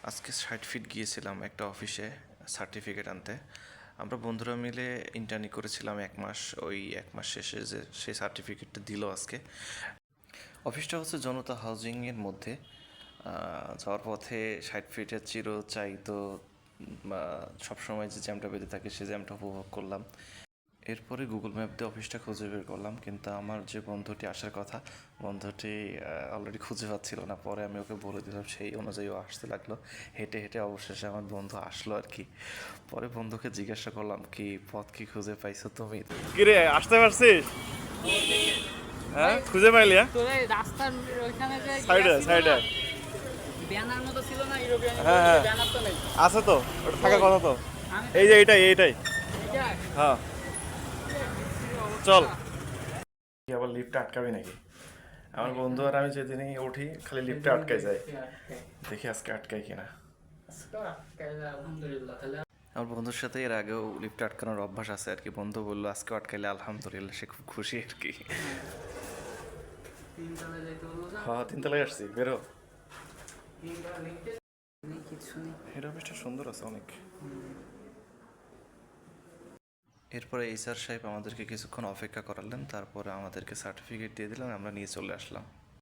আজকে 60 ফিট গিয়েছিলাম একটা অফিসে সার্টিফিকেট আনতে। আমরা বন্ধুরা মিলে ইন্টার্নি করেছিলাম 1 মাস। ওই 1 মাস শেষে যে সেই সার্টিফিকেটটা দিল আজকে। অফিসটা হচ্ছে জনতা হাউজিংয়ের মধ্যে। যাওয়ার পথে 60 ফিটের চাই তো সবসময় যে জ্যামটা বেঁধে থাকে সে জ্যামটা উপভোগ করলাম। এরপরে গুগল ম্যাপ দিয়ে অফিসটা খুঁজে বের করলাম, কিন্তু আমার যে বন্ধুটি আসার কথা, বন্ধুটি অলরেডি খুঁজে পাচ্ছিল না। পরে আমি ওকে বলে দিলাম, সেই অনুযায়ী ও আসতে লাগলো। হেঁটে হেঁটে অবশেষে আমার বন্ধু আসলো আর কি। পরে বন্ধুকে জিজ্ঞাসা করলাম, কি পথ কি খুঁজে পাইছো তুমি? কিরে আসতে পারছিস? হ্যাঁ খুঁজে পাইলি? হ্যাঁ তোর এই রাস্তার ওইখানে যে সাইডে সাইডে ব্যানার মতো ছিল না ইউরোপিয়ান হ্যাঁ হ্যাঁ ব্যানার তো নেই। আছে তো, ওটা থাকার কথা তো। আমি এই যে এইটাই এইটাই। এটা হ্যাঁ চল। কি আবার লিফটে আটকাবি নাকি? আমার বন্ধু আর আমি যেদিনই উঠি খালি লিফটে আটকাই যায়। দেখি আজকে আটকাই কিনা। আলহামদুলিল্লাহ তাহলে আমার বন্ধুর সাথে এর আগেও লিফটে আটকানোর অভ্যাস আছে আর কি। বন্ধু বললো আজকে আটকাইলে আলহামদুলিল্লাহ, সে খুব খুশি আর কি। তিনতলায় যাইতে বললো না, হ্যাঁ, 3 তলায় আসছি, বেরো। তিনতলা লিফটে নেই, কিছু নেই। হেড অফিসটা সুন্দর আছে অনেক। এরপরে এইচআর সাহেব আমাদেরকে কিছুক্ষণ অপেক্ষা করালেন, তারপরে আমাদেরকে সার্টিফিকেট দিয়ে দিলেন, আমরা নিয়ে চলে আসলাম।